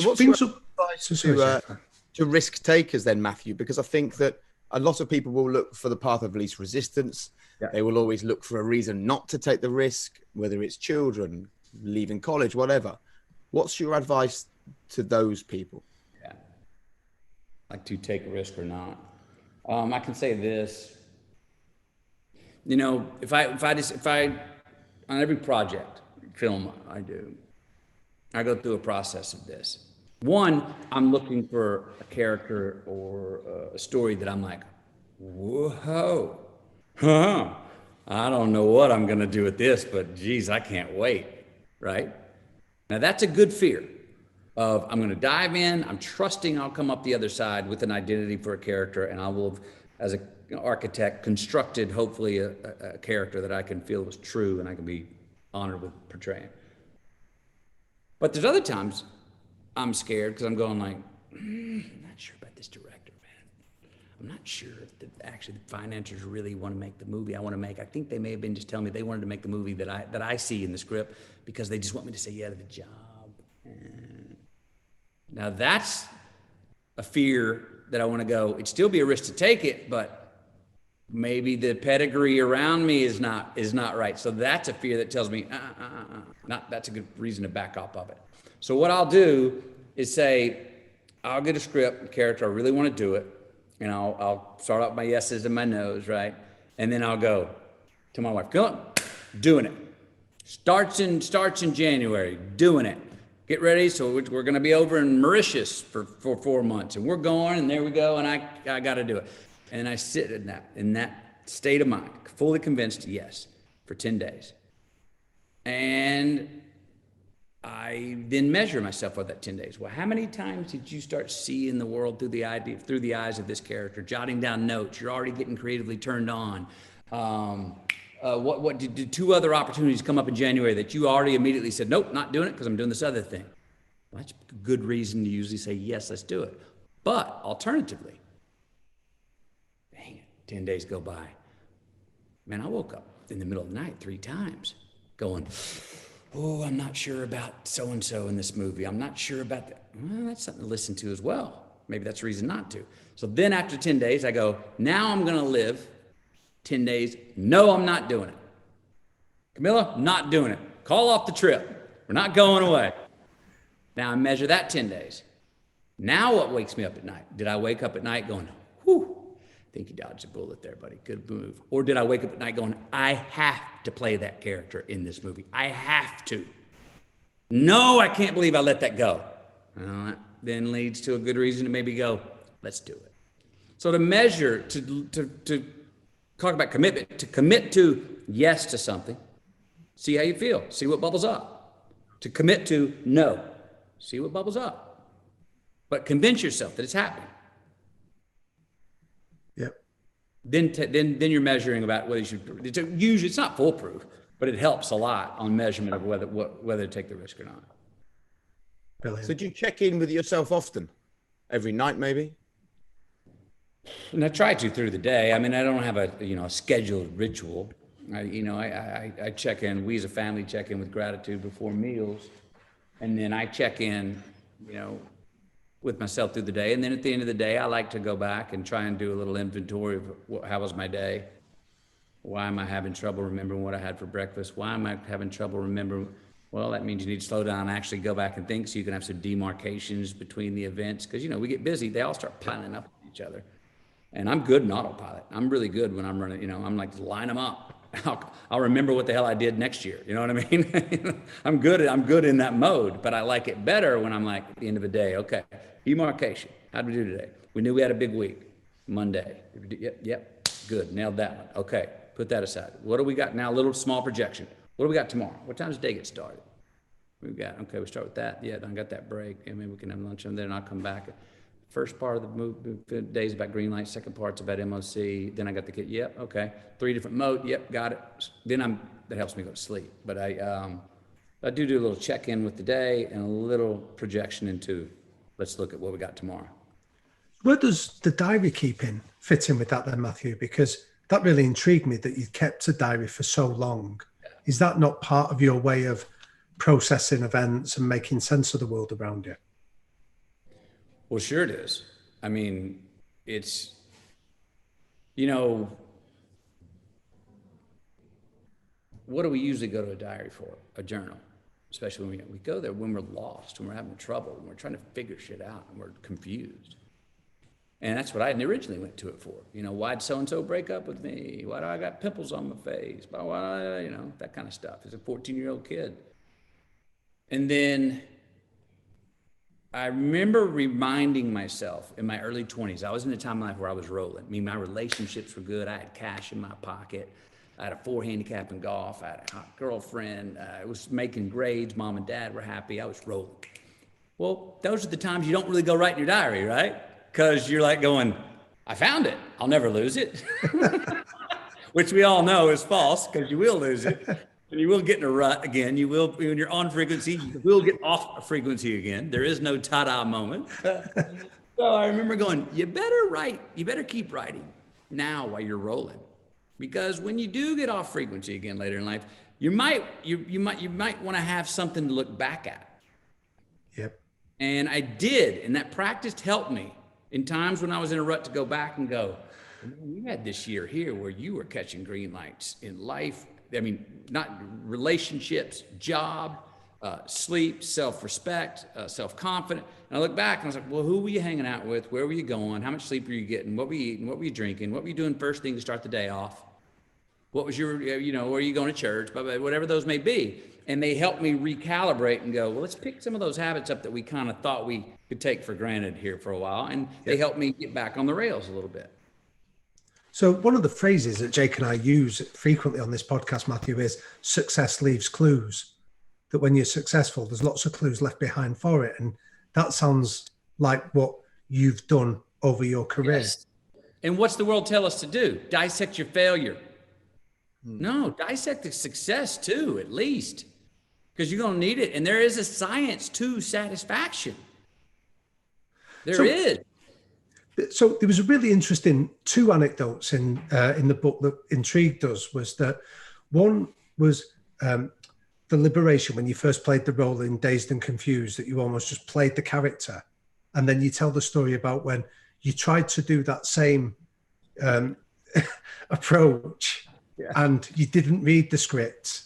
Which So what's brings your up... advice Sorry, to risk takers then, Matthew? Because I think that a lot of people will look for the path of least resistance. Yeah. They will always look for a reason not to take the risk, whether it's children, leaving college, whatever. What's your advice to those people? Yeah. Like to take a risk or not. I can say this, you know, if I on every project, film I do, I go through a process of this. One, I'm looking for a character or a story that I'm like, whoa, huh, I don't know what I'm gonna do with this, but geez, I can't wait, right? Now that's a good fear of I'm gonna dive in, I'm trusting I'll come up the other side with an identity for a character, and I will have, as an architect, constructed hopefully a character that I can feel was true and I can be honored with portraying. But there's other times I'm scared because I'm going like, I'm not sure about this director, man. I'm not sure if actually the financiers really want to make the movie I want to make. I think they may have been just telling me they wanted to make the movie that I see in the script because they just want me to say yeah to the job. And now that's a fear that I want to go. It'd still be a risk to take it, but maybe the pedigree around me is not right. So that's a fear that tells me, that's a good reason to back off of it. So what I'll do is say, I'll get a script, a character, I really want to do it. And I'll start out my yeses and my nos, right? And then I'll go to my wife, go, doing it. Starts in January, doing it. Get ready, so we're gonna be over in Mauritius for 4 months. And we're going, and there we go, and I gotta do it. And I sit in that state of mind, fully convinced, yes, for 10 days. And I then measure myself for that 10 days. Well, how many times did you start seeing the world through the eyes of this character, jotting down notes? You're already getting creatively turned on. What did 2 other opportunities come up in January that you already immediately said, nope, not doing it because I'm doing this other thing? Well, that's a good reason to usually say, yes, let's do it. But alternatively, dang it, 10 days go by. Man, I woke up in the middle of the night 3 times going, oh, I'm not sure about so-and-so in this movie. I'm not sure about that. Well, that's something to listen to as well. Maybe that's a reason not to. So then after 10 days, I go, now I'm going to live 10 days. No, I'm not doing it. Camilla, not doing it. Call off the trip. We're not going away. Now I measure that 10 days. Now what wakes me up at night? Did I wake up at night going, whew, I think you dodged a bullet there, buddy. Good move. Or did I wake up at night going, I have to play that character in this movie. I have to. No, I can't believe I let that go. Well, that then leads to a good reason to maybe go, let's do it. So to measure, to talk about commitment, to commit to yes to something, see how you feel, see what bubbles up. To commit to no, see what bubbles up. But convince yourself that it's happening. Yep. Then you're measuring about whether you should. Usually it's not foolproof, but it helps a lot on measurement of whether to take the risk or not. Brilliant. So do you check in with yourself often? Every night, maybe? And I try to through the day. I mean, I don't have a scheduled ritual. I check in. We as a family check in with gratitude before meals, and then I check in, with myself through the day. And then at the end of the day, I like to go back and try and do a little inventory of how was my day? Why am I having trouble remembering what I had for breakfast? Why am I having trouble remembering? Well, that means you need to slow down and actually go back and think so you can have some demarcations between the events. Because, we get busy. They all start piling up on each other. And I'm good in autopilot. I'm really good when I'm running, I'm like, line them up. I'll remember what the hell I did next year. You know what I mean? I'm good in that mode, but I like it better when I'm like, at the end of the day, okay, demarcation. How'd we do today? We knew we had a big week. Monday. Yep. Good. Nailed that one. Okay. Put that aside. What do we got now? A little small projection. What do we got tomorrow? What time does the day get started? We start with that. Yeah, I got that break. And maybe we can have lunch and then I'll come back. First part of the day is about Greenlights. Second part's about MOC. Then I got the kid. Yep. Okay. 3 different mode. Yep. Got it. Then that helps me go to sleep. But I do a little check-in with the day and a little projection into, let's look at what we got tomorrow. Where does the diary keeping fit in with that then, Matthew? Because that really intrigued me that you kept a diary for so long. Yeah. Is that not part of your way of processing events and making sense of the world around you? Well, sure it is. I mean, it's, you know, what do we usually go to a diary for? A journal, especially when we go there when we're lost, when we're having trouble, when we're trying to figure shit out and we're confused. And that's what I originally went to it for. You know, why'd so-and-so break up with me? Why do I got pimples on my face? Why, you know, that kind of stuff. As a 14-year-old kid. And then I remember reminding myself in my early 20s, I was in a time in life where I was rolling. I mean, my relationships were good. I had cash in my pocket. I had a 4 handicap in golf. I had a hot girlfriend. I was making grades. Mom and dad were happy. I was rolling. Well, those are the times you don't really go write in your diary, right? Because you're like going, I found it. I'll never lose it. Which we all know is false, because you will lose it. And you will get in a rut again. You will, when you're on frequency, you will get off a frequency again. There is no ta-da moment. So I remember going, you better write. You better keep writing now while you're rolling. Because when you do get off frequency again later in life, you might want to have something to look back at. Yep. And I did, and that practice helped me in times when I was in a rut to go back and go, you had this year here where you were catching green lights in life. I mean, not relationships, job, sleep, self-respect, self-confidence. And I look back and I was like, well, who were you hanging out with? Where were you going? How much sleep were you getting? What were you eating? What were you drinking? What were you doing first thing to start the day off? What was your, you know, were you going to church? Whatever those may be. And they helped me recalibrate and go, well, let's pick some of those habits up that we kind of thought we could take for granted here for a while. And they helped me get back on the rails a little bit. So one of the phrases that Jake and I use frequently on this podcast, Matthew, is success leaves clues. That when you're successful, there's lots of clues left behind for it. And that sounds like what you've done over your career. Yes. And what's the world tell us to do? Dissect your failure. No, dissect the success too, at least. Because you're going to need it. And there is a science to satisfaction. There is. So there was a really interesting 2 anecdotes in the book that intrigued us. Was that one was the liberation when you first played the role in Dazed and Confused, that you almost just played the character. And then you tell the story about when you tried to do that same approach and you didn't read the script.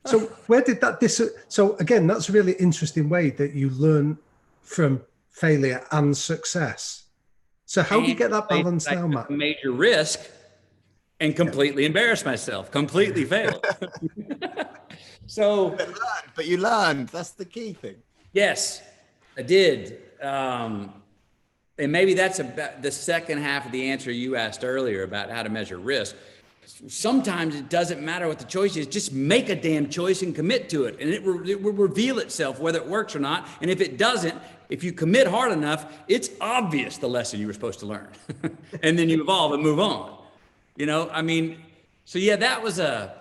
So where did that so again, that's a really interesting way that you learn from failure and success. So how do you get that balance now, Matt? Major risk and completely embarrass myself, completely fail. So, but you learned. That's the key thing. Yes, I did. And maybe that's about the second half of the answer you asked earlier about how to measure risk. Sometimes it doesn't matter what the choice is. Just make a damn choice and commit to it. And it will reveal itself whether it works or not. And if it doesn't, if you commit hard enough, it's obvious the lesson you were supposed to learn. And then you evolve and move on. You know, I mean, so yeah, that was a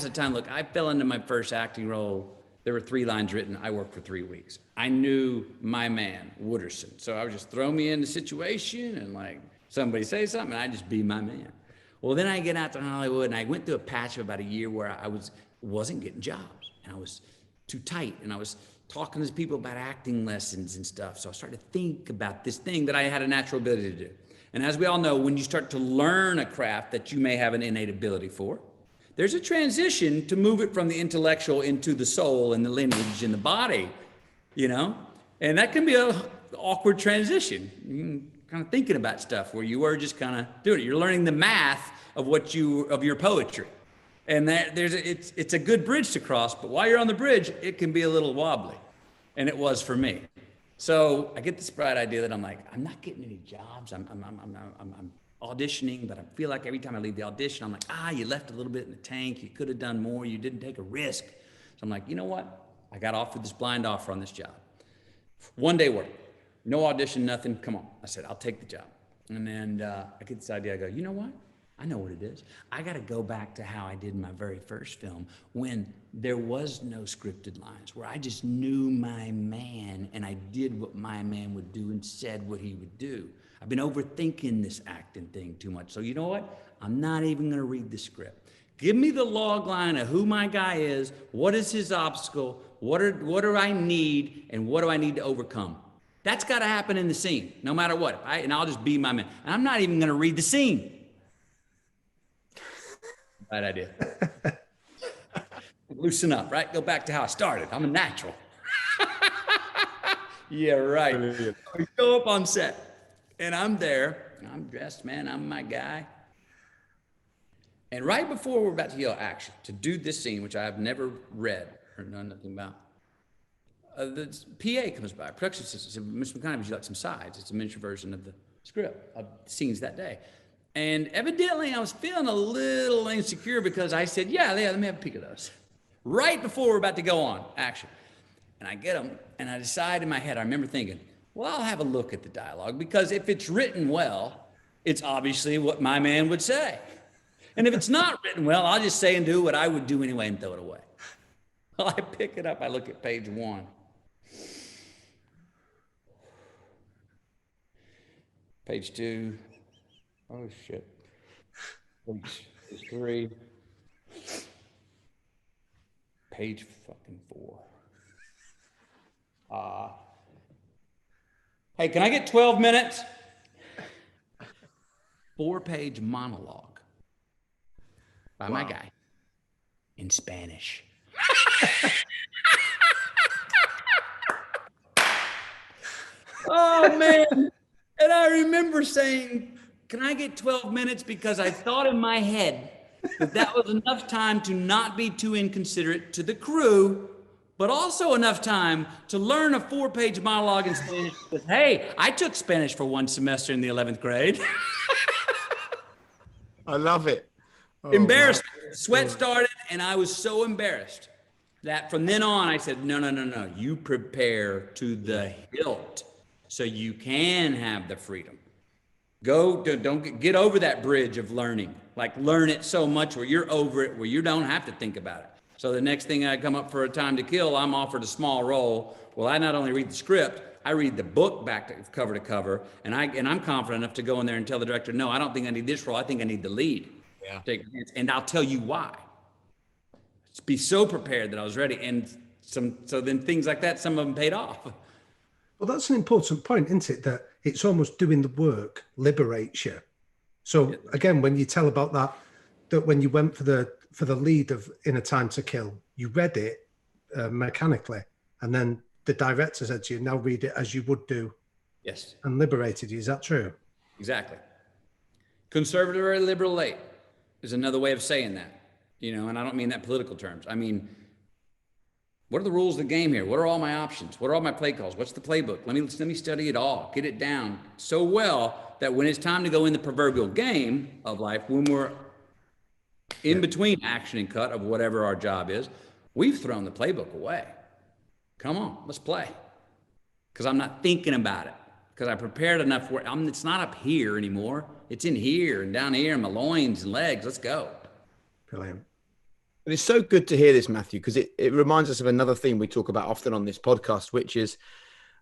time. Look, I fell into my first acting role. There were 3 lines written. I worked for 3 weeks. I knew my man, Wooderson. So I would just throw me in the situation and like somebody say something and I just be my man. Well, then I get out to Hollywood and I went through a patch of about a year where I wasn't getting jobs and I was too tight and I was talking to people about acting lessons and stuff. So I started to think about this thing that I had a natural ability to do. And as we all know, when you start to learn a craft that you may have an innate ability for, there's a transition to move it from the intellectual into the soul and the lineage and the body, you know? And that can be an awkward transition. You're kind of thinking about stuff where you were just kind of doing it. You're learning the math of of your poetry. And it's a good bridge to cross, but while you're on the bridge, it can be a little wobbly. And it was for me. So I get this bright idea that I'm like, I'm not getting any jobs. I'm auditioning, but I feel like every time I leave the audition, I'm like, you left a little bit in the tank. You could have done more. You didn't take a risk. So I'm like, you know what? I got offered this blind offer on this job. 1 day work, no audition, nothing. Come on. I said, I'll take the job. And then I get this idea. I go, you know what? I know what it is. I got to go back to how I did my very first film when there was no scripted lines, where I just knew my man and I did what my man would do and said what he would do. I've been overthinking this acting thing too much. So you know what? I'm not even going to read the script. Give me the log line of who my guy is, what is his obstacle, what do I need, and what do I need to overcome? That's got to happen in the scene, no matter what. And I'll just be my man. And I'm not even going to read the scene. Bad idea. Loosen up, right? Go back to how I started. I'm a natural. Yeah, right. We go up on set, and I'm there. I'm dressed, man. I'm my guy. And right before we're about to yell action, to do this scene, which I have never read or known nothing about, the PA comes by, production assistant, said, Mr. McConaughey, would you like some sides? It's a miniature version of the script of scenes that day. And evidently I was feeling a little insecure because I said, yeah, let me have a peek of those. Right before we're about to go on, action. And I get them, and I decide in my head, I remember thinking, well, I'll have a look at the dialogue, because if it's written well, it's obviously what my man would say. And if it's not written well, I'll just say and do what I would do anyway and throw it away. Well, I pick it up, I look at page 1. Page 2. Oh, shit. Page 3. Page fucking 4. Hey, can I get 12 minutes? 4-page monologue by my guy in Spanish. Oh, man. And I remember saying, can I get 12 minutes? Because I thought in my head that was enough time to not be too inconsiderate to the crew, but also enough time to learn a 4-page monologue in Spanish. Because, hey, I took Spanish for 1 semester in the 11th grade. I love it. Oh, embarrassed. Sweat started, and I was so embarrassed that from then on I said, no. You prepare to the hilt so you can have the freedom. Don't get over that bridge of learning. Like, learn it so much where you're over it, where you don't have to think about it. So the next thing I come up for a time to kill, I'm offered a small role. Well, I not only read the script, I read the book back to cover, and I'm confident enough to go in there and tell the director, no, I don't think I need this role. I think I need the lead. Yeah. And I'll tell you why. Just be so prepared that I was ready. And so then things like that, some of them paid off. Well, that's an important point, isn't it? That it's almost doing the work liberates you. So again, when you tell about that when you went for the lead of In a Time to Kill, you read it mechanically, and then the director said to you, now read it as you would do. Yes. And liberated you. Is that true? Exactly. Conservative or liberal late is another way of saying that, and I don't mean that in political terms. I mean, what are the rules of the game here? What are all my options? What are all my play calls? What's the playbook? Let me study it all, get it down so well that when it's time to go in the proverbial game of life, when we're in between action and cut of whatever our job is, we've thrown the playbook away. Come on, let's play. Because I'm not thinking about it. Because I prepared enough for it. It's not up here anymore. It's in here and down here in my loins and legs. Let's go. Brilliant. And it's so good to hear this, Matthew, because it reminds us of another theme we talk about often on this podcast, which is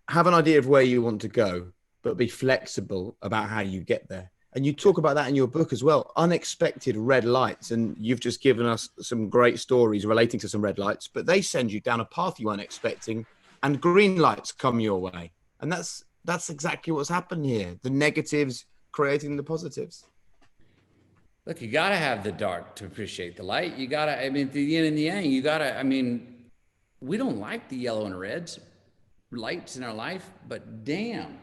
have an idea of where you want to go, but be flexible about how you get there. And you talk about that in your book as well, unexpected red lights. And you've just given us some great stories relating to some red lights, but they send you down a path you weren't expecting, and green lights come your way. And that's exactly what's happened here. The negatives creating the positives. Look, you got to have the dark to appreciate the light. You got to, the yin and the yang, we don't like the yellow and reds lights in our life, but damn,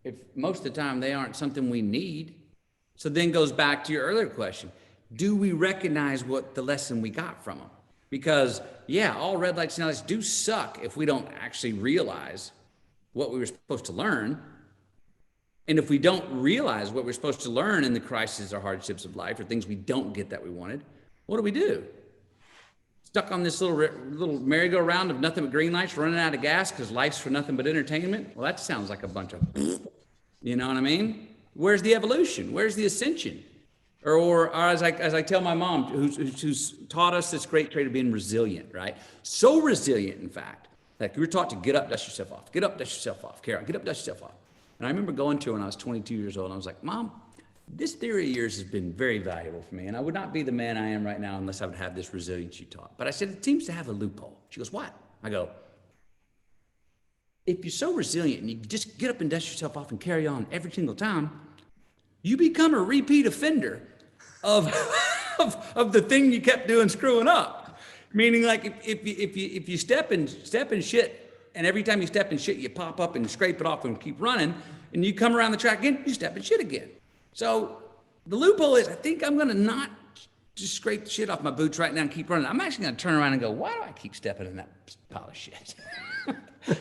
if most of the time they aren't something we need. So then goes back to your earlier question. Do we recognize what the lesson we got from them? Because all red lights and yellow lights do suck if we don't actually realize what we were supposed to learn. And if we don't realize what we're supposed to learn in the crises or hardships of life, or things we don't get that we wanted, what do? Stuck on this little merry-go-round of nothing but green lights, running out of gas because life's for nothing but entertainment? Well, that sounds like a bunch of, you know what I mean? Where's the evolution? Where's the ascension? Or as I tell my mom, who's taught us this great trait of being resilient, right? So resilient, in fact, that we were taught to get up, dust yourself off. Get up, dust yourself off. Karen, get up, dust yourself off. And I remember going to her when I was 22 years old, and I was like, Mom, this theory of yours has been very valuable for me. And I would not be the man I am right now unless I would have this resilience you taught. But I said, it seems to have a loophole. She goes, what? I go, if you're so resilient and you just get up and dust yourself off and carry on every single time, you become a repeat offender of, of the thing you kept doing screwing up. Meaning, like, if you step in shit, and every time you step in shit, you pop up and scrape it off and keep running, and you come around the track again, you step in shit again. So the loophole is, I think I'm gonna not just scrape the shit off my boots right now and keep running. I'm actually gonna turn around and go, why do I keep stepping in that pile of shit?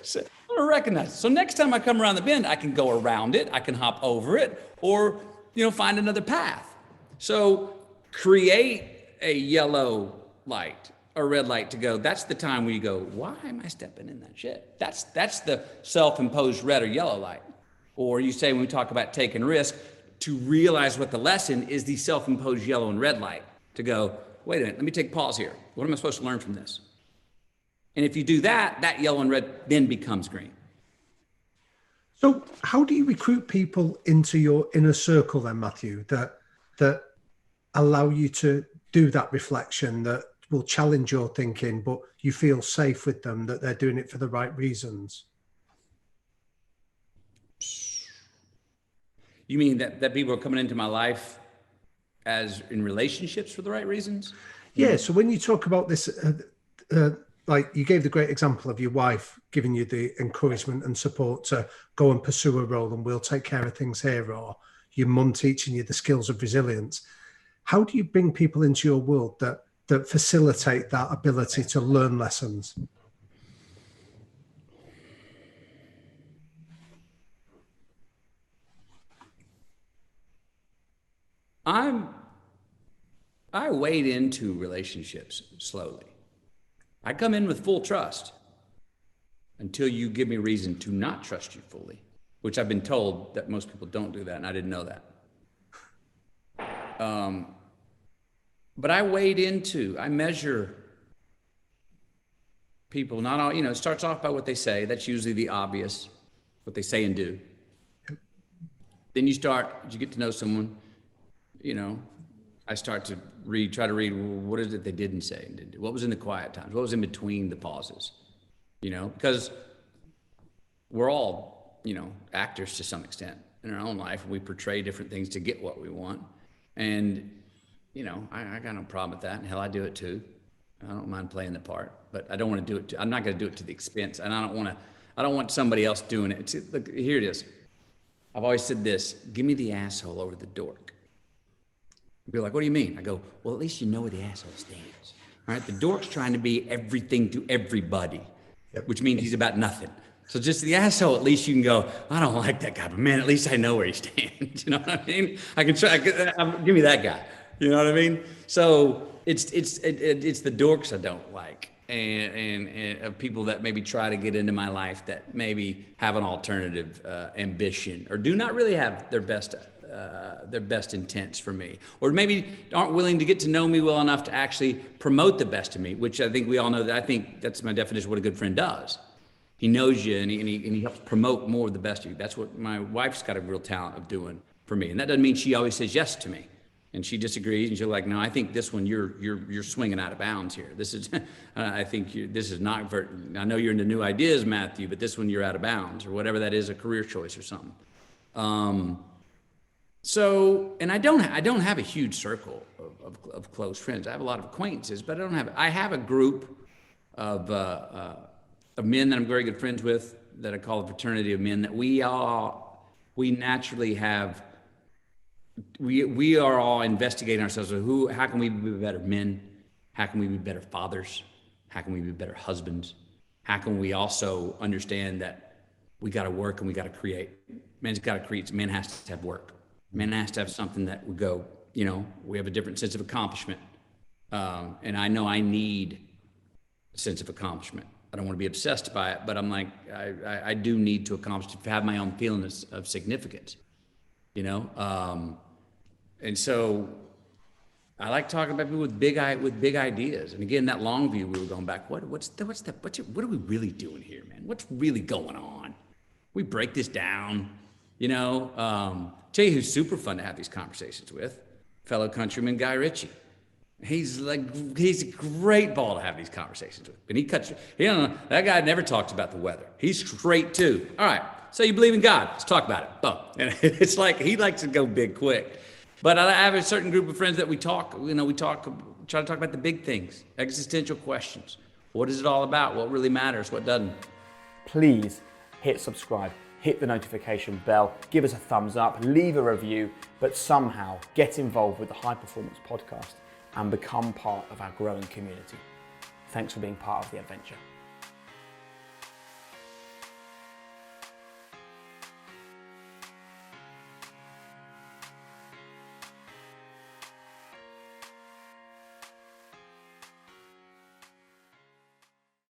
So I'm gonna recognize it. So next time I come around the bend, I can go around it, I can hop over it, or find another path. So create a yellow light or red light to go. That's the time where you go, why am I stepping in that shit? That's the self-imposed red or yellow light. Or you say, when we talk about taking risk, to realize what the lesson is, the self-imposed yellow and red light, to go, wait a minute, let me take a pause here. What am I supposed to learn from this? And if you do that, that yellow and red then becomes green. So how do you recruit people into your inner circle then, Matthew, that allow you to do that reflection, that will challenge your thinking, but you feel safe with them, that they're doing it for the right reasons? You mean that people are coming into my life as in relationships for the right reasons? Yeah. So when you talk about this, like you gave the great example of your wife giving you the encouragement and support to go and pursue a role and we'll take care of things here, or your mum teaching you the skills of resilience. How do you bring people into your world that facilitate that ability to learn lessons? I wade into relationships slowly. I come in with full trust until you give me reason to not trust you fully, which I've been told that most people don't do that, and I didn't know that. But I measure people, not all, it starts off by what they say. That's usually the obvious, what they say and do. Then you get to know someone, I start to try to read, what is it they didn't say and didn't do? What was in the quiet times? What was in between the pauses? Because we're all, actors to some extent in our own life. We portray different things to get what we want. And, I got no problem with that. And hell, I do it too. I don't mind playing the part, but I don't want to do it. I'm not going to do it to the expense. And I don't want somebody else doing it. Look, here it is. I've always said this: give me the asshole over the dork. Be like, what do you mean? I go, well, at least you know where the asshole stands. All right, the dork's trying to be everything to everybody, which means he's about nothing. So just the asshole, at least you can go, I don't like that guy, but man, at least I know where he stands. You know what I mean? I can try, give me that guy. You know what I mean? So it's the dorks I don't like, and people that maybe try to get into my life that maybe have an alternative ambition or do not really have their best intents for me, or maybe aren't willing to get to know me well enough to actually promote the best of me, which I think we all know that. I think that's my definition of what a good friend does. He knows you and he helps promote more of the best of you. That's what my wife's got a real talent of doing for me. And that doesn't mean she always says yes to me. And she disagrees, and she'll like, no, I think this one you're swinging out of bounds here. This is, I think this is not. I know you're into new ideas, Matthew, but this one you're out of bounds, or whatever that is, a career choice or something. So, and I don't have a huge circle of close friends. I have a lot of acquaintances, but I have a group of men that I'm very good friends with that I call a fraternity of men that we naturally have. We are all investigating ourselves. How can we be better men? How can we be better fathers? How can we be better husbands? How can we also understand that we got to work and we got to create? Man's got to create. Man has to have work. Man has to have something that would go, we have a different sense of accomplishment. And I know I need a sense of accomplishment. I don't want to be obsessed by it, but I'm like, I do need to accomplish, to have my own feeling of significance, and so I like talking about people with big ideas. And again, that long view, we were going back, what are we really doing here, man? What's really going on? We break this down, Tell you who's super fun to have these conversations with, fellow countryman Guy Ritchie. He's a great ball to have these conversations with. And that guy never talks about the weather. He's straight too. All right, so you believe in God? Let's talk about it. Boom. And it's like he likes to go big quick. But I have a certain group of friends that we try to talk about the big things, existential questions. What is it all about? What really matters? What doesn't? Please hit subscribe, hit the notification bell, give us a thumbs up, leave a review, but somehow get involved with the High Performance Podcast and become part of our growing community. Thanks for being part of the adventure.